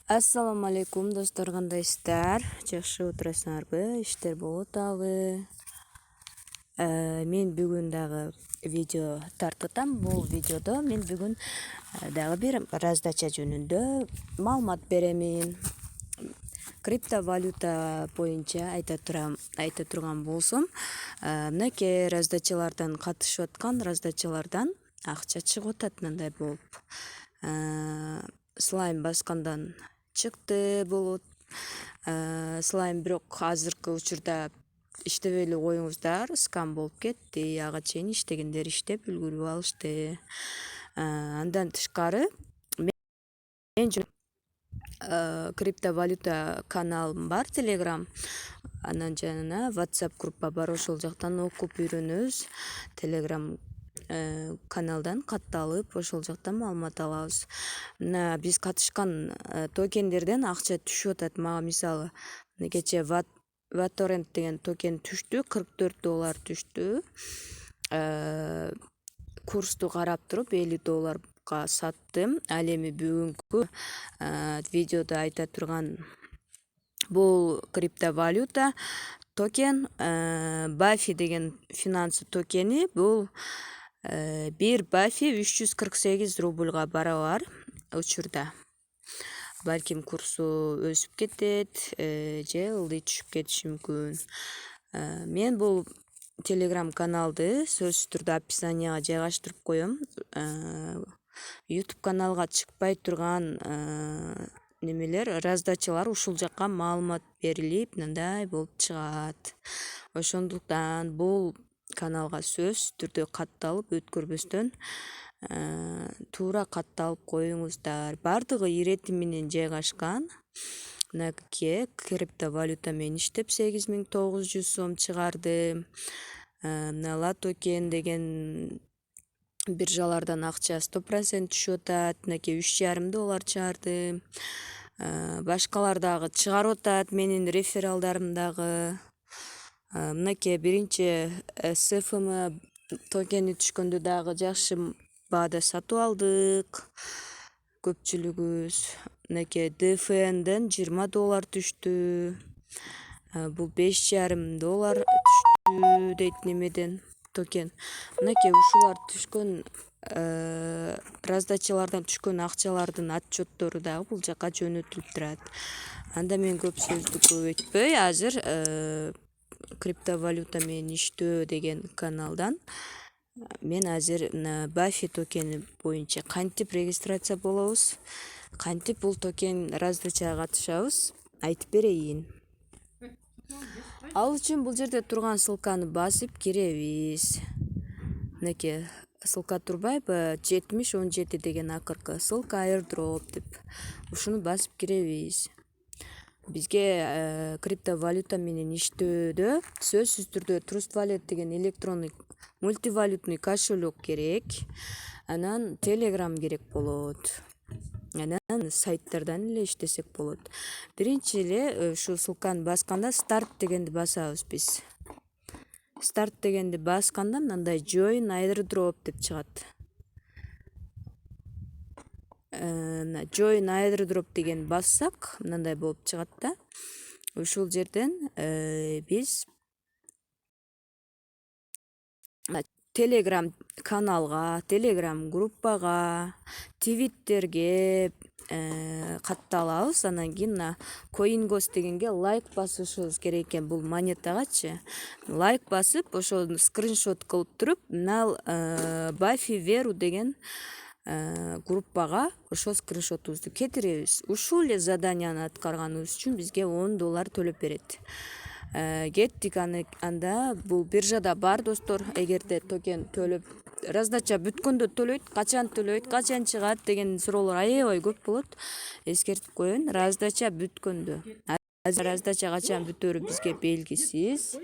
Assalamu alaikum dostlar, kandayсыздар? Жакшы отурасыңарбы? Иштер болуп атабы? Мен бүгүн дагы видео тартып атам. Бул видеодо мен бүгүн дагы бир раздача жөнүндө маалымат беремин. Криптовалюта боюнча айта турган болсом, мынакей раздачалардан катышып аткан раздачалардан акча чыгып атат мындай болуп. Слайм баскандан чыкты болот. Слайм бирок азыркы учурда иштебей эле коюңуздар, скам болуп кетти. Ага чейин иштегендер иштеп үлгүрүп алышты. Андан тышкары мен криптовалюта каналым бар, Telegram. Анан жанына WhatsApp группа бар, ошол жактан окуп үйрөнөбүз. Telegram каналдан катталып, ошол жактан маалымат алабыз. Мына биз катышкан токендерден акча түшүп атат. Мага мисалы кече Vatorrent деген токен түштү, $44 түштү. Курсту карап туруп $50 саттым. Ал эми бүгүнкү видеодо айта турган бул криптовалюта токен Бафи деген финансы токени. Бул бир Бафи 348 рубльга барабар учурда. Балким курсу өсүп кетет, же ылдый түшүп кетиши мүмкүн. Мен бул Telegram каналды сөзсүз түрдө описанияга жайгаштырып коем. YouTube каналга чыкпай турган немелер, раздачалар ушул жакка маалымат берилип, мындай болуп чыгат. Ошондуктан бул каналга сөзсүз түрдө катталып өткөрбөстөн туура катталып коюңуздар. Бардыгы ирети менен жайгашкан. Мынакей криптовалюта менен иштеп 8900 сом чыгарды. Мына токен деген биржалардан акча 100% түшүп атат. Мынакей $3,5 чыгарды. Башкалар дагы чыгарып атат, менин рефералдарым дагы. Мынакей биринчи SFM токени түшкөндө дагы жакшы баада сатып алдык көпчүлүгүбүз. Мынакей DFN'ден $20 түштү. Бул $5,5 түштү дейт немеден токен. Мынакей ушулар түшкөн раздачалардан түшкөн акчалардын отчеттору дагы бул жака жөнөтүлүп турат. Анда мен көп сөздү көбөйтпөй, азыр криптовалюта менен иштөө деген каналдан мен азыр Бафи токени боюнча кантип регистрация болобуз, кантип бул токен раздачага катышабыз, айтып берейин. Ал үчүн бул жерде турган ссылканы басып киребиз. Мынакей ссылка турбайбы? 7017 деген акыркы ссылка airdrop деп. Ушуну басып киребиз. Бизге криптовалюта менен иштөөдө сөзсүз түрдө Trust Wallet деген электрондук мультивалютный кошелек керек. Анан Telegram керек болот. Анан сайттардан эле иштесек болот. Биринчи эле ушу ссылканы басканда старт дегенди басабыз биз. Старт дегенди басканда мындай join airdrop деп чыгат. Join airdrop деген бассак мындай болуп чыгат да. Ушул жерден биз Telegram каналга, Telegram группага, Twitterге катталабыз. Анан кийин CoinGhost дегенге лайк басышыбыз керек экен. Бул монетагачы лайк басып, ошону скриншот кылып туруп, мына Бафи Веру деген группага ошо скриншотубузду кетиребиз. Ушул эле заданияны аткарганыбыз үчүн бизге $10 төлөп берет. Кеттик, анда бул биржада бар достор. Эгерде токен төлөп раздача бүткөндө төлөйт, качан чыгат деген суроолор аябай көп болот. Эскертип коеюн, раздача бүткөндө. Раздача качан бүтөрү бизге белгисиз.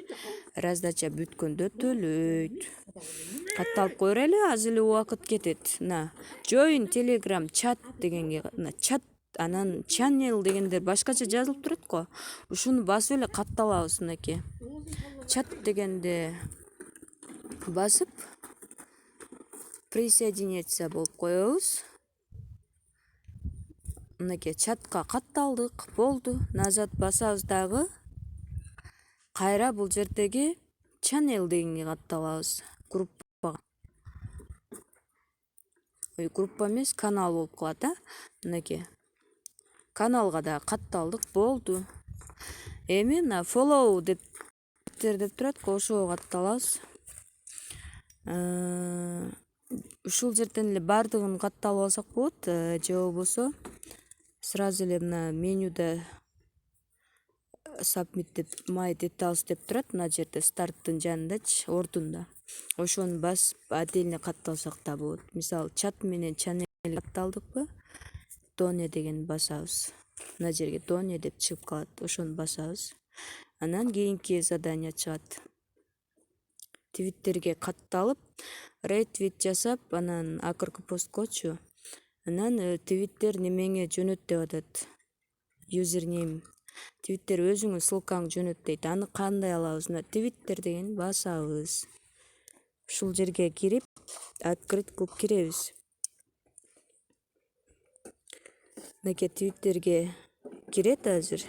Раздача бүткөндө төлөйт. Катталып койреле, аз эле убакыт кетет. Join Telegram chat дегенге, чат анан channel дегендер башкача жазылып турат го. Ушуну басып эле катталабыз. Мынакей чат дегенде басып присоединиться болуп коебуз. мынакей чатка катталдык. Болду. Назад басабыз дагы. Кайра бул жердеги channel дегенге катталабыз. Группага. Группа эмес, канал болуп калат, а? Мынакей. Каналга да катталдык. Болду. Эми мына follow деп турат, ошого катталабыз. Ушул жерден эле бардыгын катталып алсак болот, же болбосо сразу эле мына менюда submit деп my details деп турат, мына жерде старттын жанындачы, ордунда. Ошону басып отдельно катталсак да болот. Мисалы чат менен channel катталдыкпы? Доне деген басабыз. Мына жерге доне деп чыгып калат. Ошону басабыз. Анан кийинки задание чыгат. Твиттерге катталып, ретвит жасап, анан акыркы посткочу. Анан Твиттер немеңе жөнөт деп атат. Юзернейм. Твиттер өзүңүн ссылкаңды жөнөт дейт. Аны кандай алабыз? Мына Твиттер деген басабыз. Ушул жерге кирип, открыть кылып киребиз. Мынакей Твиттерге кирет азыр.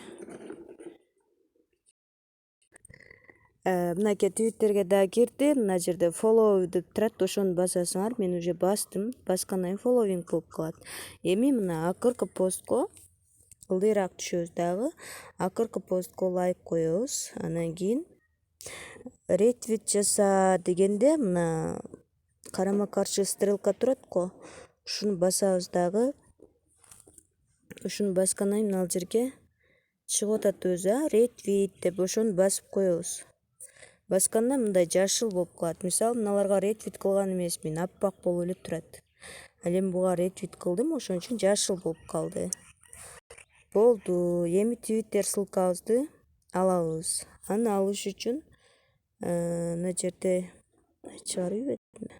Мынакей Твиттерге да кирди. Мына жерде follow деп турат, ошону басасыңар. Мен уже бастым. Баскандан кийин following кылып калат. Эми мына акыркы постко ылдыйраак түшөбүз дагы. Акыркы постко лайк коебуз. Анан кийин ретвит жаса дегенде мына карама каршы стрелка турат го. Ушуну басабыз дагы. Ушуну баскандан кийин ал жерге чыгып атат өзү, ретвит деп ошону басып коебуз. Басканда мындай жашыл болуп калат. Мисалы, мыналарга ретвит кылган эмесмин, аппак болуп эле турат. Ал эми буга ретвит кылдым, ошон үчүн жашыл болуп калды. Болду. Эми Твиттер ссылкабызды алабыз. Аны алыш үчүн мына жерде чыгарып ийбедимби?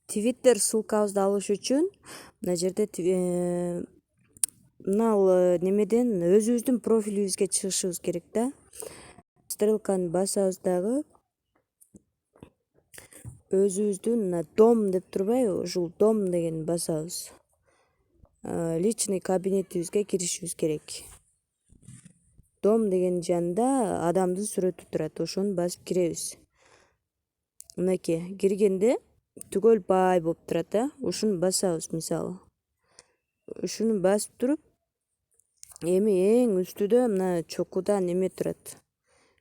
Твиттер ссылкабызды алыш үчүн мына жерде мына немеден өзүбүздүн профилибизге чыгышыбыз керек да. Стрелканы басабыз дагы. Өзүбүздүн мына дом деп турбайбы? Ушул дом дегенди басабыз. Личный кабинетибизге киришибиз керек. Дом деген жанында адамдын сүрөтү турат. Ошону басып киребиз. Мынакей, киргенде түгөл бай болуп турат, а? Ушуну басабыз, мисалы. Ушуну басып туруп, эми эң үстүдө мына чокуда неме турат.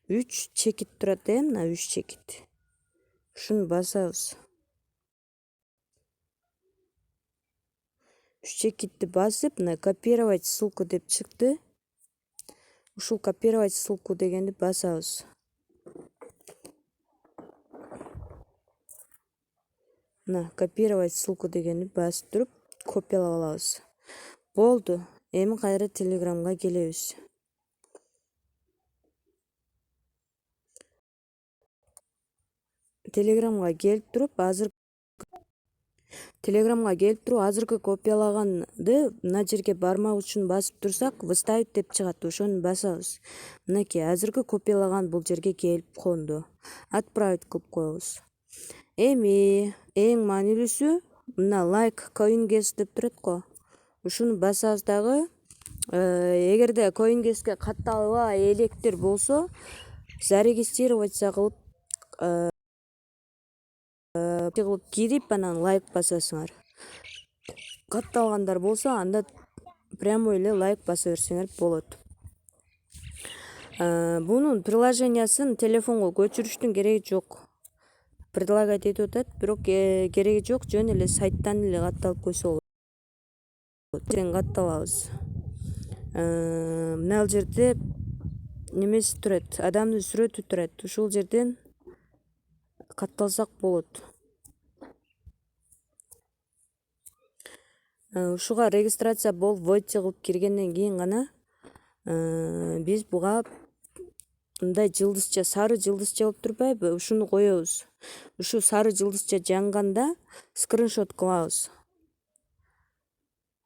3 чекит турат, мына 3 чекит. Ушуну басабыз. 3 чекитти басып, мына копировать ссылку деп чыкты. Ушул копировать ссылку дегенди басабыз. Мына копировать ссылку дегенди басып туруп, копиялап алабыз. Болду. Эми кайра Телеграмга келебиз. Телеграмга келип туруп, азыркы копиялаганды мына жерге бармак үчүн басып турсак, выставить деп чыгат. Ошону басабыз. Мынакей, азыркы копиялаган бул жерге келип конду. Отправить кылып коебуз. Эми эң маанилүүсү мына like CoinGuest деп турат го. Ушуну басабыз дагы. Эгерде CoinGuestке катталбай электер болсо, зарегистрироваться кылып кирип, анан лайк басасыңар. Катталгандар болсо, анда прямой эле лайк баса берсеңер болот. Бунун приложениясын телефонго көчүрүштүн кереги жок. Предлагать этип атат, бирок кереги жок, жөн эле сайттан эле катталып койсо болот. Сен катталабыз. Мына жерде немеси турат, адамдын сүрөтү турат. Ушул жерден катталсак болот. Ушуга регистрация болуп войти кылып киргенден кийин гана биз буга мындай жылдызча, сары жылдызча болуп турбайбы? Ушуну коебуз. Ушу сары жылдызча жанганда скриншот кылабыз.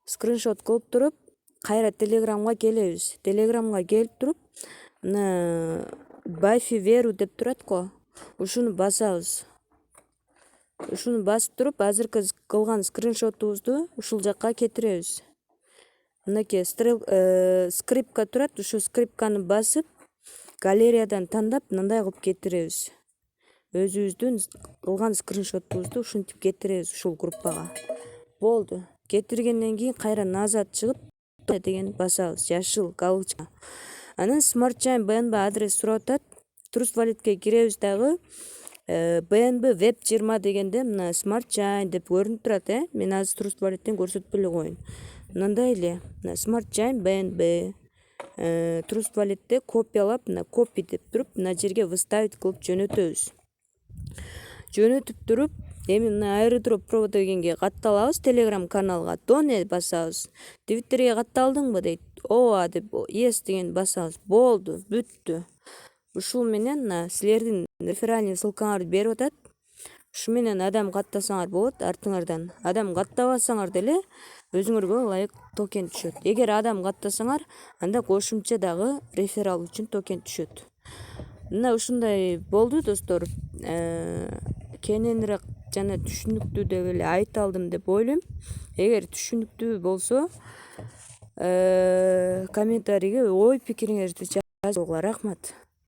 Скриншот кылып туруп, кайра Телеграмга келебиз. Телеграмга келип туруп, мына Бафи Веру деп турат го. Ушуну басабыз. ушуну басып туруп азыркы кылган скриншотубузду ушул жакка кетиребиз. Мынакей скрипка турат, ушул скрипканы басып галереядан тандап мындай кылып кетиребиз. Өзүбүздүн кылган скриншотубузду ушинтип кетиребиз ушул группага. Болду. Кетиргенден кийин кайра назад чыгып деген басабыз, жашыл галочка. Анан Smart Chain BNB адрес сурап атат. Trust Walletке киребиз дагы. BNB Web 20 дегенде мына Smart Chain деп көрүнүп турат, Мен азыр Trust Wallet'тен көрсөтпөй эле коеюн. Мындай эле. Мына Smart Chain BNB Trust Wallet'те копиялап, мына copy деп туруп, мына жерге выставить кылып жөнөтөбүз. Жөнөтүп туруп, эми мына airdrop pro дегенге катталабыз, Telegram каналга доне басабыз. Twitterге катталдыңбы дейт. Ооба деп yes деген басабыз. Болду, бүттү. Ушул менен мына силердин реферальный ссылкаңарды берип атат. Ушу менен адам каттасаңар болот, артыңардан. Адам каттабасаңар деле өзүңөргө лайк токен түшөт. Эгер адам каттасаңар, анда кошумча дагы реферал үчүн токен түшөт. Мына ушундай болду достор. Кененирээк жана түшүнүктүү деп эле айта алдым деп ойлойм. Эгер түшүнүктүү болсо, комментарийге ой пикириңерди жазыңыздар. Рахмат.